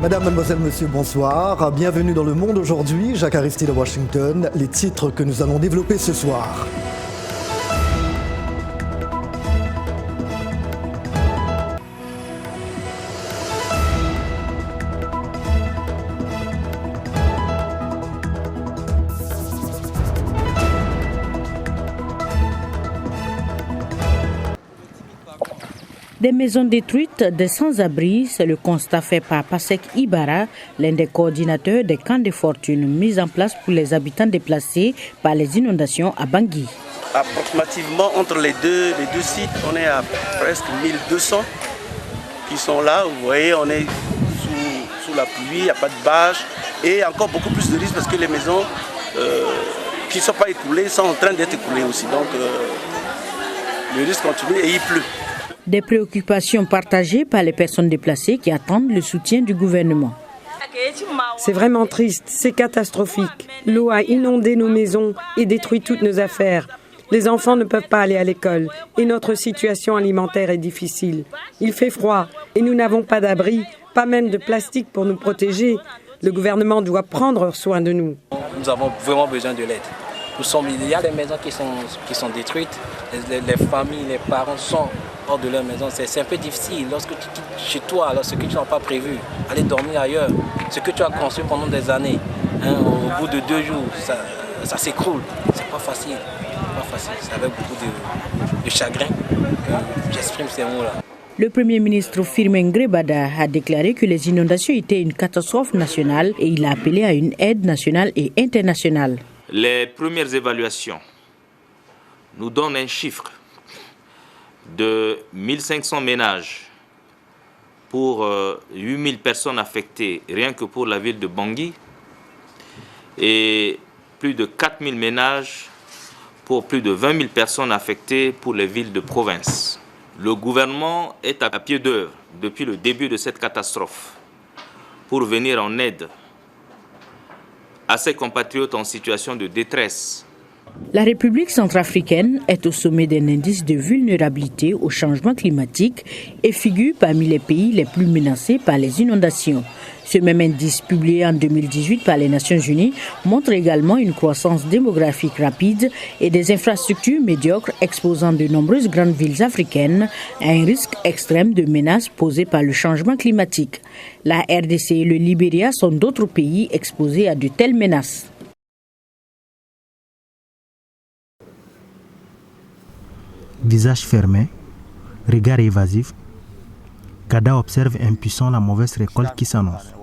Madame, mademoiselle, monsieur, bonsoir. Bienvenue dans Le Monde aujourd'hui. Jacques Aristide de Washington. Les titres que nous allons développer ce soir. Des maisons détruites, des sans-abri, c'est le constat fait par Pasek Ibara, l'un des coordinateurs des camps de fortune mis en place pour les habitants déplacés par les inondations à Bangui. Approximativement entre les deux sites, on est à presque 1200 qui sont là. Vous voyez, on est sous la pluie, il n'y a pas de bâche et encore beaucoup plus de risques parce que les maisons qui ne sont pas écoulées sont en train d'être écoulées aussi. Donc le risque continue et il pleut. Des préoccupations partagées par les personnes déplacées qui attendent le soutien du gouvernement. C'est vraiment triste, c'est catastrophique. L'eau a inondé nos maisons et détruit toutes nos affaires. Les enfants ne peuvent pas aller à l'école et notre situation alimentaire est difficile. Il fait froid et nous n'avons pas d'abri, pas même de plastique pour nous protéger. Le gouvernement doit prendre soin de nous. Nous avons vraiment besoin de l'aide. Il y a des maisons qui sont détruites, les familles, les parents sont hors de leur maison. C'est un peu difficile lorsque tu quittes chez toi, lorsque tu n'as pas prévu, aller dormir ailleurs. Ce que tu as construit pendant des années, au bout de 2 jours, ça s'écroule. C'est pas facile. C'est avec beaucoup de chagrin que j'exprime ces mots-là. Le Premier ministre Firmin Grebada a déclaré que les inondations étaient une catastrophe nationale et il a appelé à une aide nationale et internationale. Les premières évaluations nous donnent un chiffre de 1500 ménages pour 8000 personnes affectées rien que pour la ville de Bangui et plus de 4000 ménages pour plus de 20 000 personnes affectées pour les villes de province. Le gouvernement est à pied d'œuvre depuis le début de cette catastrophe pour venir en aide à ses compatriotes en situation de détresse. La République centrafricaine est au sommet d'un indice de vulnérabilité au changement climatique et figure parmi les pays les plus menacés par les inondations. Ce même indice, publié en 2018 par les Nations Unies, montre également une croissance démographique rapide et des infrastructures médiocres exposant de nombreuses grandes villes africaines à un risque extrême de menaces posées par le changement climatique. La RDC et le Libéria sont d'autres pays exposés à de telles menaces. Visage fermé, regard évasif, Gada observe impuissant la mauvaise récolte qui s'annonce.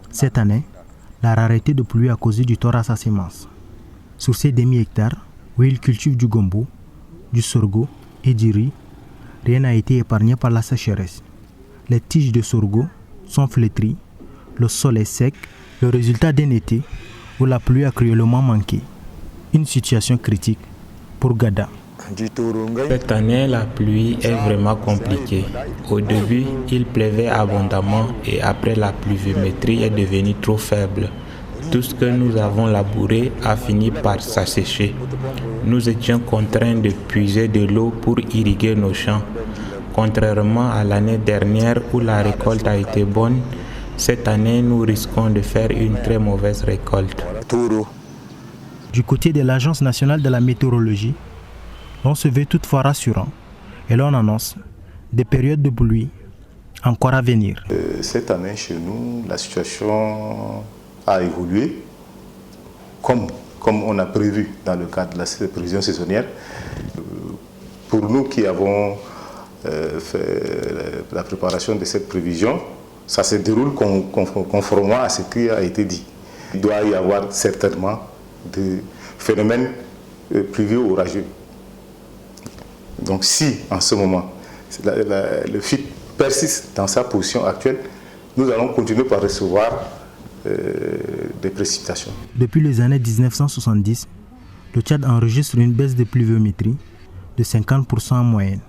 Cette année, la rareté de pluie a causé du tort à sa semence. Sur ces demi-hectares, où il cultive du gombo, du sorgho et du riz, rien n'a été épargné par la sécheresse. Les tiges de sorgho sont flétries, le sol est sec, le résultat d'un été où la pluie a cruellement manqué. Une situation critique pour Gada. Cette année, la pluie est vraiment compliquée. Au début, il pleuvait abondamment et après la pluviométrie est devenue trop faible. Tout ce que nous avons labouré a fini par s'assécher. Nous étions contraints de puiser de l'eau pour irriguer nos champs. Contrairement à l'année dernière où la récolte a été bonne, cette année, nous risquons de faire une très mauvaise récolte. Du côté de l'Agence nationale de la météorologie, on se veut toutefois rassurant et l'on annonce des périodes de pluie encore à venir. Cette année, chez nous, la situation a évolué comme on a prévu dans le cadre de la prévision saisonnière. Pour nous qui avons fait la préparation de cette prévision, ça se déroule conformément à ce qui a été dit. Il doit y avoir certainement des phénomènes pluvieux orageux. Donc si, en ce moment, le FIT persiste dans sa position actuelle, nous allons continuer par recevoir des précipitations. Depuis les années 1970, le Tchad enregistre une baisse de pluviométrie de 50% en moyenne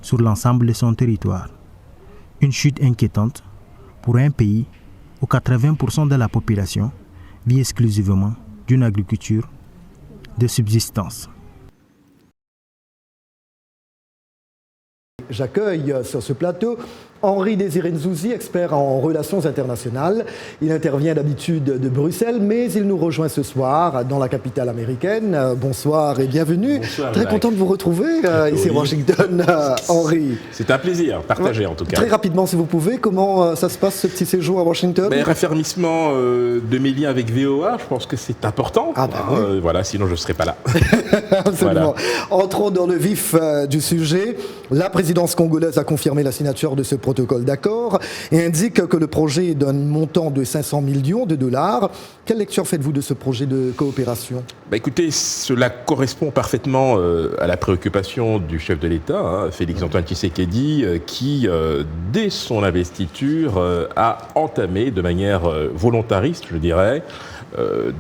sur l'ensemble de son territoire. Une chute inquiétante pour un pays où 80% de la population vit exclusivement d'une agriculture de subsistance. J'accueille sur ce plateau Henri Désiré Nzouzi, expert en relations internationales. Il intervient d'habitude de Bruxelles, mais il nous rejoint ce soir dans la capitale américaine. Bonsoir et bienvenue. Bonsoir, très content de vous retrouver ici à Washington, Henri. C'est un plaisir, partagé en tout cas. Très rapidement, si vous pouvez, comment ça se passe ce petit séjour à Washington? Raffermissement de mes liens avec VOA, je pense que c'est important. Oui. Voilà, sinon je ne serais pas là. Absolument. Voilà. Entrons dans le vif du sujet. La présidence congolaise a confirmé la signature de ce protocole d'accord et indique que le projet d'un montant de 500 millions de dollars. Quelle lecture faites-vous de ce projet de coopération? Écoutez, cela correspond parfaitement à la préoccupation du chef de l'État, Félix-Antoine Tshisekedi, qui, dès son investiture, a entamé de manière volontariste, je dirais,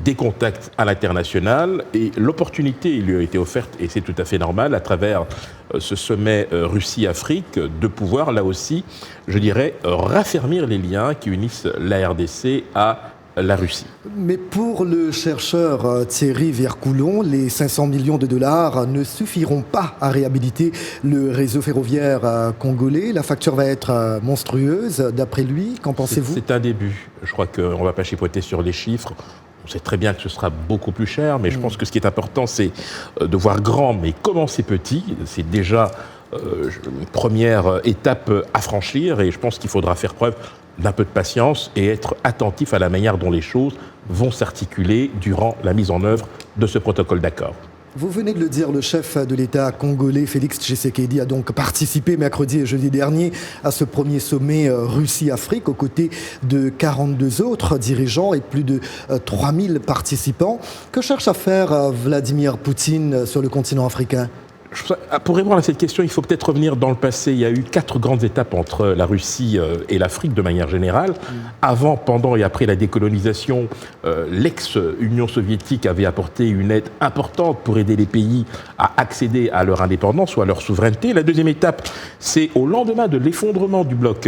des contacts à l'international, et l'opportunité lui a été offerte, et c'est tout à fait normal, à travers ce sommet Russie-Afrique, de pouvoir là aussi, je dirais, raffermir les liens qui unissent la RDC à la Russie. Mais pour le chercheur Thierry Vercoulon, les 500 millions de dollars ne suffiront pas à réhabiliter le réseau ferroviaire congolais. La facture va être monstrueuse, d'après lui. Qu'en pensez-vous? C'est un début. Je crois qu'on ne va pas chipoter sur les chiffres. On sait très bien que ce sera beaucoup plus cher, mais je pense que ce qui est important, c'est de voir grand, mais commencer petit. C'est déjà une première étape à franchir, et je pense qu'il faudra faire preuve d'un peu de patience et être attentif à la manière dont les choses vont s'articuler durant la mise en œuvre de ce protocole d'accord. Vous venez de le dire, le chef de l'État congolais, Félix Tshisekedi, a donc participé mercredi et jeudi dernier à ce premier sommet Russie-Afrique aux côtés de 42 autres dirigeants et plus de 3000 participants. Que cherche à faire Vladimir Poutine sur le continent africain ? Pour répondre à cette question, il faut peut-être revenir dans le passé. Il y a eu 4 grandes étapes entre la Russie et l'Afrique de manière générale. Avant, pendant et après la décolonisation, l'ex-Union soviétique avait apporté une aide importante pour aider les pays à accéder à leur indépendance ou à leur souveraineté. La deuxième étape, c'est au lendemain de l'effondrement du bloc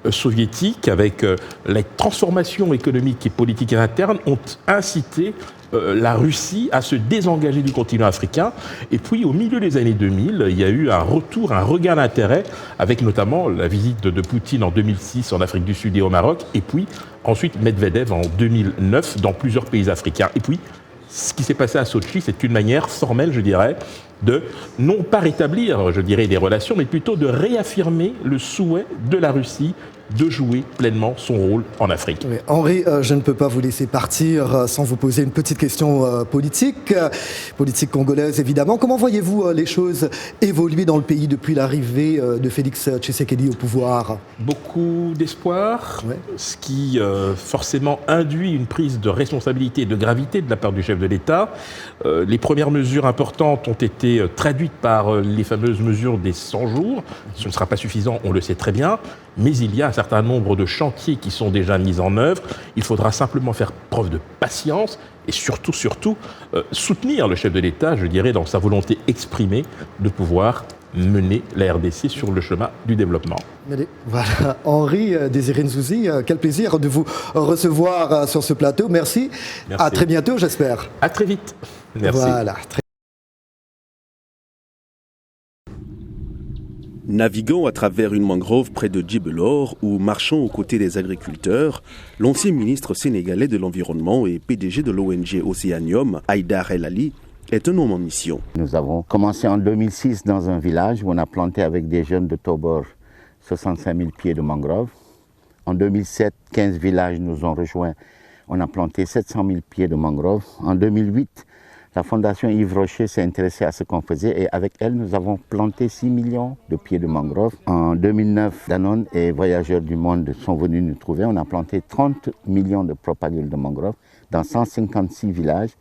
soviétique, avec les transformations économiques et politiques internes, ont incité la Russie à se désengager du continent africain. Et puis, au milieu des années 2000, il y a eu un retour, un regain d'intérêt, avec notamment la visite de Poutine en 2006 en Afrique du Sud et au Maroc, et puis ensuite Medvedev en 2009 dans plusieurs pays africains. Et puis, ce qui s'est passé à Sochi, c'est une manière formelle, je dirais, de non pas rétablir, je dirais, des relations, mais plutôt de réaffirmer le souhait de la Russie de jouer pleinement son rôle en Afrique. Oui, Henri, je ne peux pas vous laisser partir sans vous poser une petite question politique congolaise évidemment. Comment voyez-vous les choses évoluer dans le pays depuis l'arrivée de Félix Tshisekedi au pouvoir? Beaucoup d'espoir, ce qui forcément induit une prise de responsabilité et de gravité de la part du chef de l'État. Les premières mesures importantes ont été traduites par les fameuses mesures des 100 jours. Ce ne sera pas suffisant, on le sait très bien, mais il y a un certain nombre de chantiers qui sont déjà mis en œuvre. Il faudra simplement faire preuve de patience et surtout, soutenir le chef de l'État, je dirais, dans sa volonté exprimée de pouvoir mener la RDC sur le chemin du développement. Voilà, Henri Désiré Nzouzi, quel plaisir de vous recevoir sur ce plateau. Merci. À très bientôt, j'espère. À très vite. Merci. Voilà. Naviguant à travers une mangrove près de Djibelor ou marchant aux côtés des agriculteurs, l'ancien ministre sénégalais de l'Environnement et PDG de l'ONG Océanium, Haïdar El Ali, est un homme en mission. Nous avons commencé en 2006 dans un village où on a planté avec des jeunes de Tobor 65 000 pieds de mangrove. En 2007, 15 villages nous ont rejoints. On a planté 700 000 pieds de mangrove. En 2008, la Fondation Yves Rocher s'est intéressée à ce qu'on faisait et avec elle, nous avons planté 6 millions de pieds de mangrove. En 2009, Danone et Voyageurs du Monde sont venus nous trouver. On a planté 30 millions de propagules de mangrove dans 156 villages.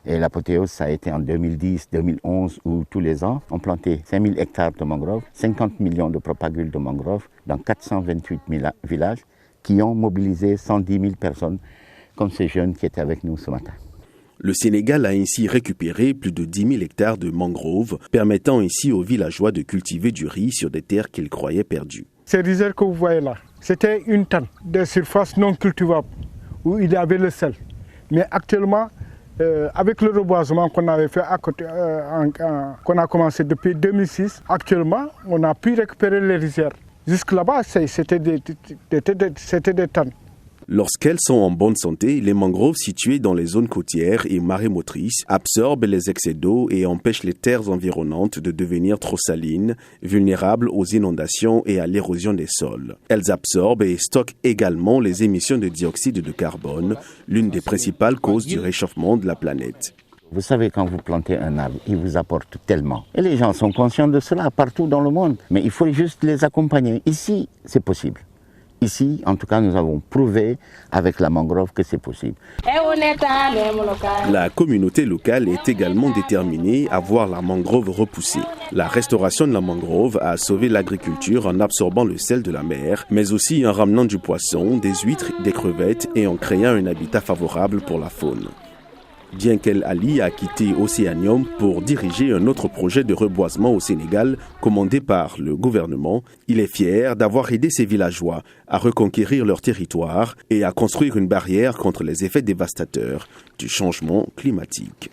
Et l'apothéose, ça a été en 2010, 2011, où tous les ans, on plantait 5000 hectares de mangrove, 50 millions de propagules de mangrove dans 428 villages qui ont mobilisé 110 000 personnes comme ces jeunes qui étaient avec nous ce matin. Le Sénégal a ainsi récupéré plus de 10 000 hectares de mangroves, permettant ainsi aux villageois de cultiver du riz sur des terres qu'ils croyaient perdues. Ces rizières que vous voyez là, c'était une tonne de surface non cultivable où il y avait le sel. Mais actuellement, avec le reboisement qu'on avait fait à côté, qu'on a commencé depuis 2006, actuellement, on a pu récupérer les rizières. Jusque là-bas, c'était des tonnes. Lorsqu'elles sont en bonne santé, les mangroves situées dans les zones côtières et marémotrices absorbent les excès d'eau et empêchent les terres environnantes de devenir trop salines, vulnérables aux inondations et à l'érosion des sols. Elles absorbent et stockent également les émissions de dioxyde de carbone, l'une des principales causes du réchauffement de la planète. Vous savez, quand vous plantez un arbre, il vous apporte tellement. Et les gens sont conscients de cela partout dans le monde. Mais il faut juste les accompagner. Ici, c'est possible. Ici, en tout cas, nous avons prouvé avec la mangrove que c'est possible. La communauté locale est également déterminée à voir la mangrove repousser. La restauration de la mangrove a sauvé l'agriculture en absorbant le sel de la mer, mais aussi en ramenant du poisson, des huîtres, des crevettes et en créant un habitat favorable pour la faune. Dienkel Ali a quitté Océanium pour diriger un autre projet de reboisement au Sénégal commandé par le gouvernement. Il est fier d'avoir aidé ses villageois à reconquérir leur territoire et à construire une barrière contre les effets dévastateurs du changement climatique.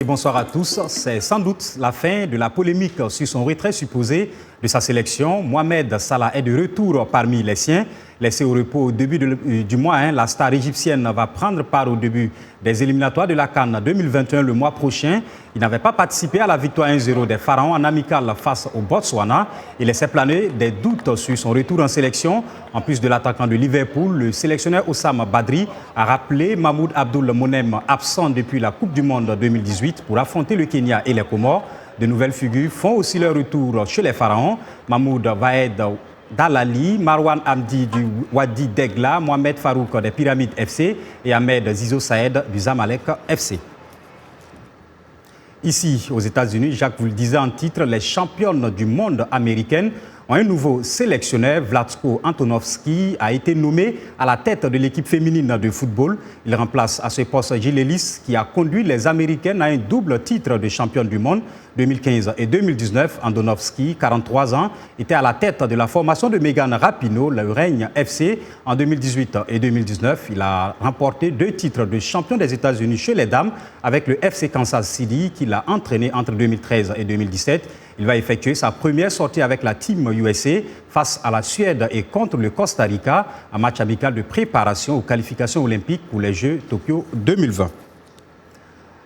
Bonsoir à tous. C'est sans doute la fin de la polémique sur son retrait supposé de sa sélection. Mohamed Salah est de retour parmi les siens. Laissé au repos au début du mois, la star égyptienne va prendre part au début des éliminatoires de la CAN 2021 le mois prochain. Il n'avait pas participé à la victoire 1-0 des Pharaons en amical face au Botswana. Il laissait planer des doutes sur son retour en sélection. En plus de l'attaquant de Liverpool, le sélectionneur Oussama Badri a rappelé Mahmoud Abdoul Monem, absent depuis la Coupe du Monde 2018 pour affronter le Kenya et les Comores. De nouvelles figures font aussi leur retour chez les Pharaons. Mahmoud Vahed Dalali, Marwan Hamdi du Wadi Degla, Mohamed Farouk des Pyramides FC et Ahmed Zizo Saed du Zamalek FC. Ici, aux États-Unis, Jacques vous le disait en titre, les championnes du monde américaines ont un nouveau sélectionneur. Vlatko Antonovski a été nommé à la tête de l'équipe féminine de football. Il remplace à ce poste Jill Ellis, qui a conduit les Américaines à un double titre de championne du monde 2015 et 2019. Antonovski, 43 ans, était à la tête de la formation de Megan Rapinoe, le Règne FC, en 2018 et 2019. Il a remporté 2 titres de champion des États-Unis chez les dames avec le FC Kansas City, qu'il a entraîné entre 2013 et 2017. Il va effectuer sa première sortie avec la Team USA face à la Suède et contre le Costa Rica, un match amical de préparation aux qualifications olympiques pour les Jeux Tokyo 2020.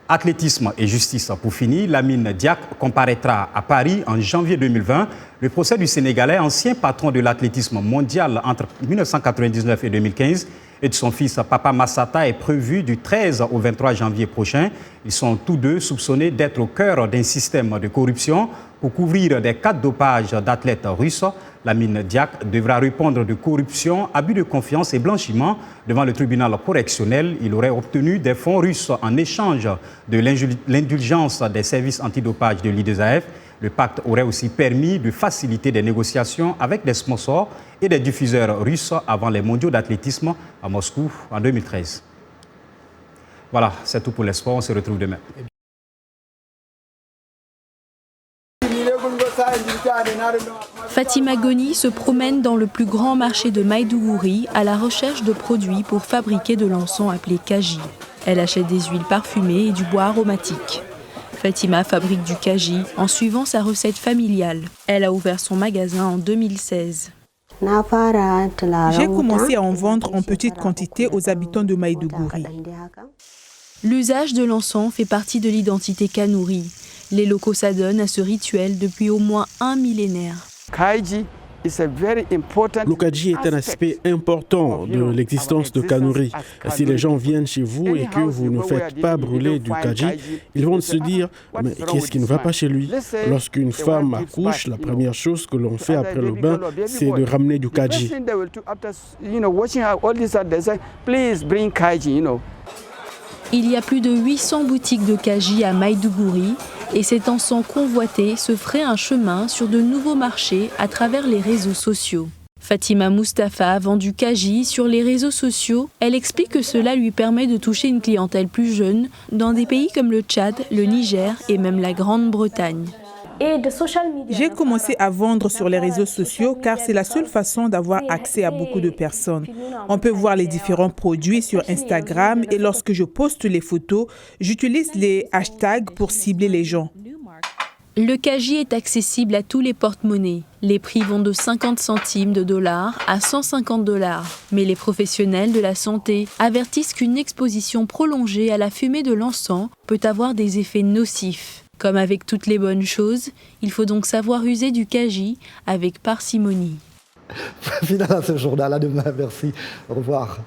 Athlétisme et justice pour finir, Lamine Diack comparaîtra à Paris en janvier 2020. Le procès du Sénégalais, ancien patron de l'athlétisme mondial entre 1999 et 2015, et de son fils Papa Massata est prévu du 13 au 23 janvier prochain. Ils sont tous deux soupçonnés d'être au cœur d'un système de corruption pour couvrir des cas de dopage d'athlètes russes. Lamine Diack devra répondre de corruption, abus de confiance et blanchiment devant le tribunal correctionnel. Il aurait obtenu des fonds russes en échange de l'indulgence des services antidopage de l'IDSAF. Le pacte aurait aussi permis de faciliter des négociations avec des sponsors et des diffuseurs russes avant les mondiaux d'athlétisme à Moscou en 2013. Voilà, c'est tout pour les sports. On se retrouve demain. Fatima Goni se promène dans le plus grand marché de Maïdougouri à la recherche de produits pour fabriquer de l'encens appelé kaji. Elle achète des huiles parfumées et du bois aromatique. Fatima fabrique du kaji en suivant sa recette familiale. Elle a ouvert son magasin en 2016. J'ai commencé à en vendre en petite quantité aux habitants de Maïdougouri. L'usage de l'encens fait partie de l'identité kanouri. Les locaux s'adonnent à ce rituel depuis au moins un millénaire. Le kaji est un aspect important de l'existence de Kanuri. Si les gens viennent chez vous et que vous ne faites pas brûler du kaji, ils vont se dire « mais qu'est-ce qui ne va pas chez lui ?» Lorsqu'une femme accouche, la première chose que l'on fait après le bain, c'est de ramener du kaji. Il y a plus de 800 boutiques de kaji à Maïdougouri et cet encens convoité se ferait un chemin sur de nouveaux marchés à travers les réseaux sociaux. Fatima Mustafa vend du kaji sur les réseaux sociaux. Elle explique que cela lui permet de toucher une clientèle plus jeune dans des pays comme le Tchad, le Niger et même la Grande-Bretagne. J'ai commencé à vendre sur les réseaux sociaux car c'est la seule façon d'avoir accès à beaucoup de personnes. On peut voir les différents produits sur Instagram et lorsque je poste les photos, j'utilise les hashtags pour cibler les gens. Le khaji est accessible à tous les porte-monnaies. Les prix vont de 50 centimes de dollars à 150 $. Mais les professionnels de la santé avertissent qu'une exposition prolongée à la fumée de l'encens peut avoir des effets nocifs. Comme avec toutes les bonnes choses, il faut donc savoir user du khaji avec parcimonie. Final à ce journal, à demain, merci, au revoir.